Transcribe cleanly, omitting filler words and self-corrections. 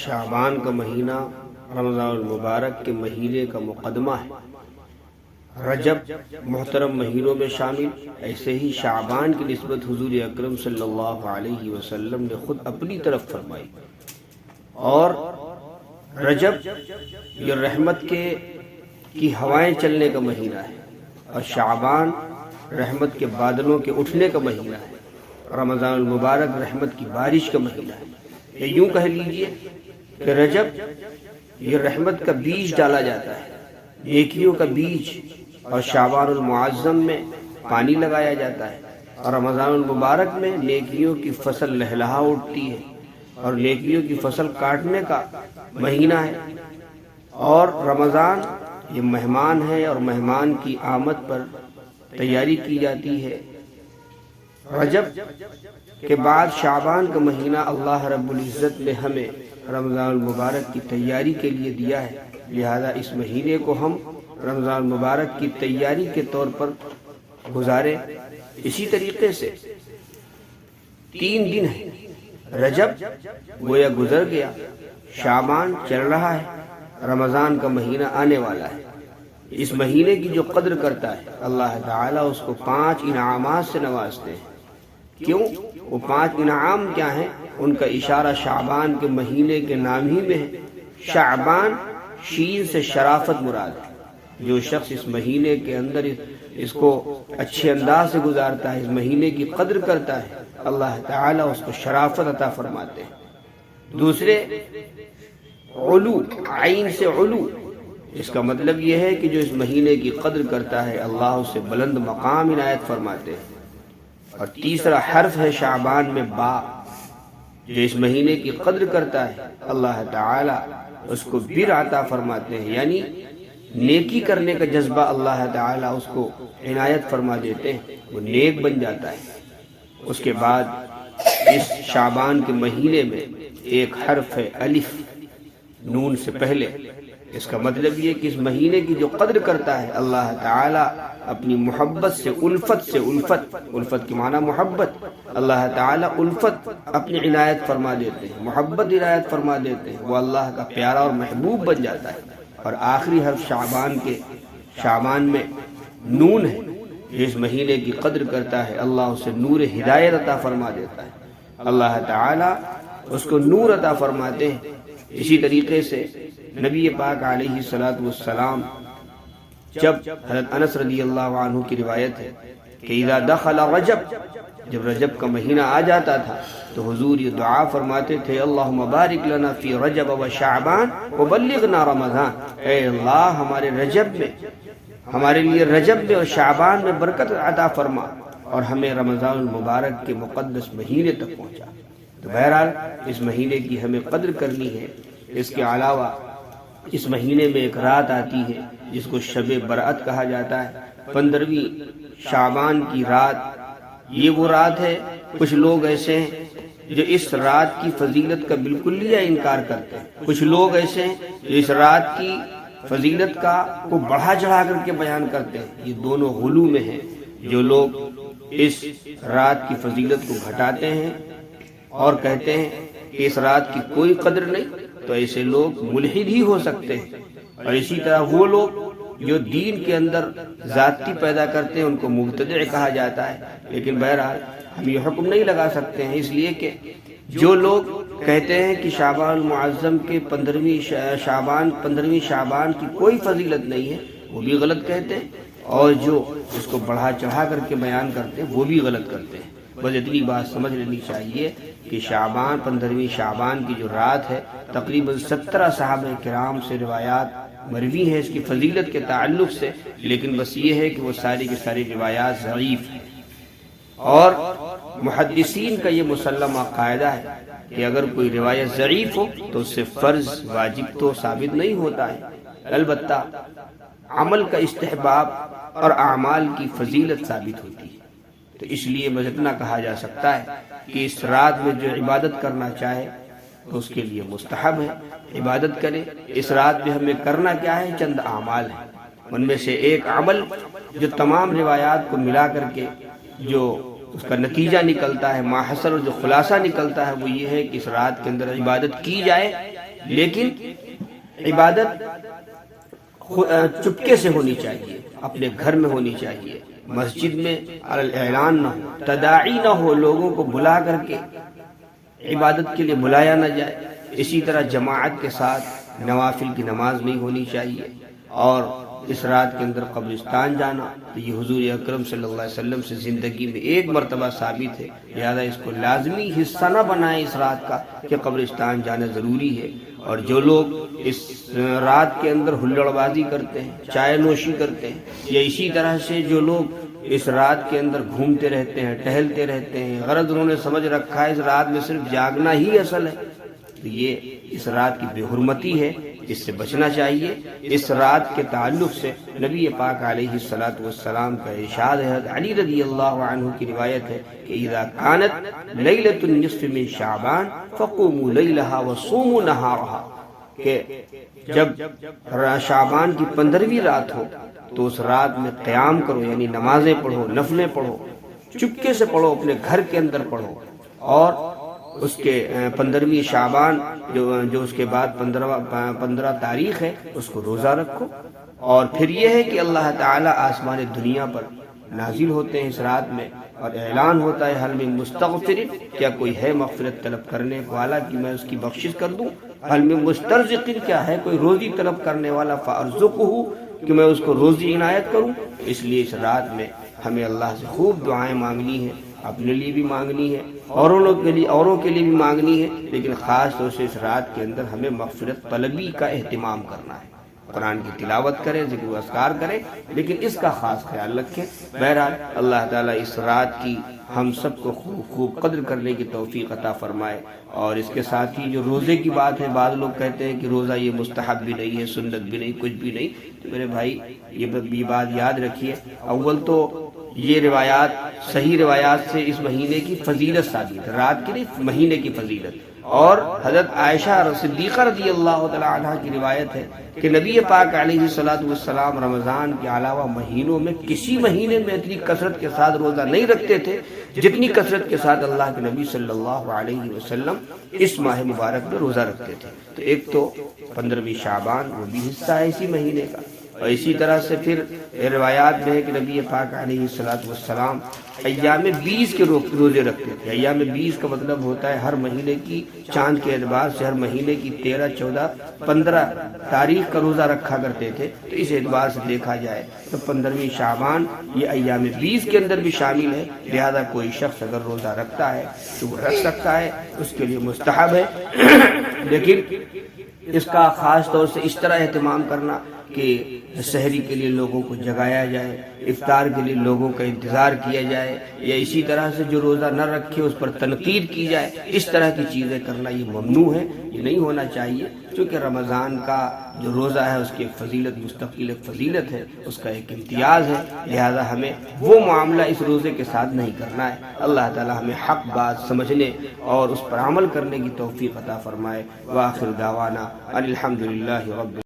شعبان کا مہینہ رمضان المبارک کے مہینے کا مقدمہ ہے۔ رجب محترم مہینوں میں شامل، ایسے ہی شعبان کی نسبت حضور اکرم صلی اللہ علیہ وسلم نے خود اپنی طرف فرمائی۔ اور رجب یہ رحمت کی ہوائیں چلنے کا مہینہ ہے، اور شعبان رحمت کے بادلوں کے اٹھنے کا مہینہ ہے۔ رمضان المبارک رحمت کی بارش کا مہینہ ہے۔ یا یوں کہہ لیجئے کہ رجب یہ رحمت کا بیج ڈالا جاتا ہے، نیکیوں کا بیج، اور شعبان المعظم میں پانی لگایا جاتا ہے، اور رمضان المبارک میں نیکیوں کی فصل لہلہا اٹھتی ہے، اور نیکیوں کی فصل کاٹنے کا مہینہ ہے۔ اور رمضان یہ مہمان ہے، اور مہمان کی آمد پر تیاری کی جاتی ہے۔ رجب کے بعد شعبان کا مہینہ اللہ رب العزت نے ہمیں رمضان المبارک کی تیاری کے لیے دیا ہے، لہذا اس مہینے کو ہم رمضان المبارک کی تیاری کے طور پر گزارے۔ اسی طریقے سے 3 دن ہیں، رجب گویا گزر گیا، شعبان چل رہا ہے، رمضان کا مہینہ آنے والا ہے۔ اس مہینے کی جو قدر کرتا ہے اللہ تعالیٰ اس کو 5 انعامات سے نوازتے ہیں۔ کیوں؟ وہ 5 انعام کیا ہیں؟ ان کا اشارہ شعبان کے مہینے کے نام ہی میں ہے۔ شعبان شین سے شرافت مراد ہے۔ جو شخص اس مہینے کے اندر اس کو اچھے انداز سے گزارتا ہے، اس مہینے کی قدر کرتا ہے، اللہ تعالیٰ اس کو شرافت عطا فرماتے ہیں۔ دوسرے علو، عین سے علو، اس کا مطلب یہ ہے کہ جو اس مہینے کی قدر کرتا ہے اللہ اسے بلند مقام عنایت فرماتے ہیں۔ اور تیسرا حرف ہے شعبان میں با، جو اس مہینے کی قدر کرتا ہے اللہ تعالیٰ اس کو بر عطا فرماتے ہیں، یعنی نیکی کرنے کا جذبہ اللہ تعالیٰ اس کو عنایت فرما دیتے ہیں، وہ نیک بن جاتا ہے۔ اس کے بعد اس شعبان کے مہینے میں ایک حرف ہے الف، نون سے پہلے۔ اس کا مطلب یہ کہ اس مہینے کی جو قدر کرتا ہے اللہ تعالیٰ اپنی محبت سے الفت کی معنی محبت، اللہ تعالیٰ الفت اپنی عنایت فرما دیتے ہیں، محبت عنایت فرما دیتے ہیں، وہ اللہ کا پیارا اور محبوب بن جاتا ہے۔ اور آخری حرف شعبان میں نون ہے، اس مہینے کی قدر کرتا ہے اللہ اسے نور ہدایت عطا فرما دیتا ہے، اللہ تعالیٰ اس کو نور عطا فرماتے ہیں۔ اسی طریقے سے نبی پاک علیہ السلام، جب حضرت انس رضی اللہ عنہ کی روایت ہے کہ اذا دخل رجب، جب رجب کا مہینہ آ جاتا تھا تو حضور یہ دعا فرماتے تھے اللہم بارک لنا فی رجب و شعبان وبلغنا رمضان، اے اللہ ہمارے رجب میں، ہمارے لیے رجب میں اور شعبان میں برکت عطا فرما، اور ہمیں رمضان المبارک کے مقدس مہینے تک پہنچا۔ تو بہرحال اس مہینے کی ہمیں قدر کرنی ہے۔ اس کے علاوہ اس مہینے میں ایک رات آتی ہے جس کو شب برأت کہا جاتا ہے، 15ویں شعبان کی رات۔ یہ وہ رات ہے، کچھ لوگ ایسے ہیں جو اس رات کی فضیلت کا بالکل انکار کرتے ہیں، کچھ لوگ ایسے ہیں جو اس رات کی فضیلت کو بڑھا چڑھا کر کے بیان کرتے ہیں۔ یہ دونوں غلو میں ہیں۔ جو لوگ اس رات کی فضیلت کو گھٹاتے ہیں اور کہتے ہیں کہ اس رات کی کوئی قدر نہیں، تو ایسے لوگ ملحد ہی ہو سکتے ہیں۔ اور اسی طرح وہ لوگ جو دین کے اندر ذاتی پیدا کرتے ہیں ان کو مبتدع کہا جاتا ہے۔ لیکن بہرحال ہم یہ حکم نہیں لگا سکتے ہیں، اس لیے کہ جو لوگ کہتے ہیں کہ شعبان المعظم کے 15ویں شعبان کی کوئی فضیلت نہیں ہے، وہ بھی غلط کہتے ہیں، اور جو اس کو بڑھا چڑھا کر کے بیان کرتے ہیں وہ بھی غلط کرتے ہیں۔ بس اتنی بات سمجھ لینی چاہیے کہ 15ویں شعبان کی جو رات ہے، تقریباً 17 صحابہ کرام سے روایات مروی ہیں اس کی فضیلت کے تعلق سے، لیکن بس یہ ہے کہ وہ ساری کی ساری روایات ضعیف ہیں۔ اور محدثین کا یہ مسلمہ قاعدہ ہے کہ اگر کوئی روایت ضعیف ہو تو اس سے فرض واجب تو ثابت نہیں ہوتا ہے، البتہ عمل کا استحباب اور اعمال کی فضیلت ثابت ہوتی ہے۔ تو اس لیے بس اتنا کہا جا سکتا ہے کہ اس رات میں جو عبادت کرنا چاہے تو اس کے لیے مستحب ہے، عبادت کرے۔ اس رات میں ہمیں کرنا کیا ہے؟ چند اعمال ہیں، ان میں سے ایک عمل جو تمام روایات کو ملا کر کے جو اس کا نتیجہ نکلتا ہے، ماحصل اور جو خلاصہ نکلتا ہے، وہ یہ ہے کہ اس رات کے اندر عبادت کی جائے لیکن عبادت چپکے سے ہونی چاہیے، اپنے گھر میں ہونی چاہیے، مسجد میں اعلان نہ ہو، تداعی نہ ہو، لوگوں کو بلا کر کے عبادت کے لیے بلایا نہ جائے۔ اسی طرح جماعت کے ساتھ نوافل کی نماز نہیں ہونی چاہیے، اور اس رات کے اندر قبرستان جانا تو یہ حضور اکرم صلی اللہ علیہ وسلم سے زندگی میں ایک مرتبہ ثابت ہے، لہذا اس کو لازمی حصہ نہ بنائیں اس رات کا کہ قبرستان جانا ضروری ہے۔ اور جو لوگ اس رات کے اندر ہلڑ بازی کرتے ہیں، چائے نوشی کرتے ہیں، یا اسی طرح سے جو لوگ اس رات کے اندر گھومتے رہتے ہیں، ٹہلتے رہتے ہیں، غرض انہوں نے سمجھ رکھا ہے اس رات میں صرف جاگنا ہی اصل ہے، تو یہ اس رات کی بے حرمتی ہے، اس سے بچنا چاہیے۔ اس رات کے تعلق سے نبی پاک علیہ الصلوۃ والسلام کا ارشاد ہے، علی رضی اللہ عنہ کی روایت ہے کہ اذا كانت لیلۃ النصف من شعبان فقوموا لیلها وصوموا نهارها، کہ جب شعبان کی 15ویں رات ہو تو اس رات میں قیام کرو، یعنی نمازیں پڑھو، نفلیں پڑھو، چپکے سے پڑھو، اپنے گھر کے اندر پڑھو، اور اس کے 15ویں شعبان جو اس کے بعد 15 تاریخ ہے اس کو روزہ رکھو۔ اور پھر یہ ہے کہ اللہ تعالیٰ آسمان دنیا پر نازل ہوتے ہیں اس رات میں، اور اعلان ہوتا ہے حل من مستغفر، کیا کوئی ہے مغفرت طلب کرنے والا کہ میں اس کی بخشش کر دوں، حل من مسترزق، کیا ہے کوئی روزی طلب کرنے والا فارزقہ، کہ میں اس کو روزی عنایت کروں۔ اس لیے اس رات میں ہمیں اللہ سے خوب دعائیں مانگنی ہیں، اپنے لیے بھی مانگنی ہے، اوروں کے لیے بھی مانگنی ہے، لیکن خاص طور سے اس رات کے اندر ہمیں مغفرت طلبی کا اہتمام کرنا ہے۔ قرآن کی تلاوت کریں، ذکر و اذکار کریں، لیکن اس کا خاص خیال رکھیں۔ بہرحال اللہ تعالیٰ اس رات کی ہم سب کو خوب قدر کرنے کی توفیق عطا فرمائے۔ اور اس کے ساتھ ہی جو روزے کی بات ہے، بعض لوگ کہتے ہیں کہ روزہ یہ مستحب بھی نہیں ہے، سنت بھی نہیں، کچھ بھی نہیں، تو میرے بھائی یہ بات یاد رکھیے، اول تو یہ روایات، صحیح روایات سے اس مہینے کی فضیلت ثابت ہے، رات کی نہیں، مہینے کی فضیلت۔ اور حضرت عائشہ صدیقہ رضی اللہ تعالی عنہ کی روایت ہے کہ نبی پاک علیہ الصلوۃ والسلام رمضان کے علاوہ مہینوں میں کسی مہینے میں اتنی کثرت کے ساتھ روزہ نہیں رکھتے تھے جتنی کثرت کے ساتھ اللہ کے نبی صلی اللہ علیہ وسلم اس ماہ مبارک میں روزہ رکھتے تھے۔ تو ایک تو 15ویں شعبان، وہ بھی حصہ ہے اسی مہینے کا، اور اسی طرح سے پھر روایات میں ہے کہ نبی پاک علیہ الصلوۃ والسلام ایام 20 کے روزے رکھتے تھے۔ ایام 20 کا مطلب ہوتا ہے ہر مہینے کی چاند کے اعتبار سے ہر مہینے کی 13، 14، 15 تاریخ کا روزہ رکھا کرتے تھے۔ تو اس اعتبار سے دیکھا جائے تو 15ویں شعبان یہ ایام 20 کے اندر بھی شامل ہے، لہذا کوئی شخص اگر روزہ رکھتا ہے تو وہ رکھ سکتا ہے، اس کے لیے مستحب ہے، لیکن اس کا خاص طور سے اس طرح اہتمام کرنا کہ سحری کے لیے لوگوں کو جگایا جائے، افطار کے لیے لوگوں کا انتظار کیا جائے، یا اسی طرح سے جو روزہ نہ رکھے اس پر تنقید کی جائے، اس طرح کی چیزیں کرنا یہ ممنوع ہے، یہ نہیں ہونا چاہیے، کیونکہ رمضان کا جو روزہ ہے اس کی ایک فضیلت، مستقل ایک فضیلت ہے، اس کا ایک امتیاز ہے، لہذا ہمیں وہ معاملہ اس روزے کے ساتھ نہیں کرنا ہے۔ اللہ تعالی ہمیں حق بات سمجھنے اور اس پر عمل کرنے کی توفیق عطا فرمائے۔ وآخر دعوانا ان الحمد للہ رب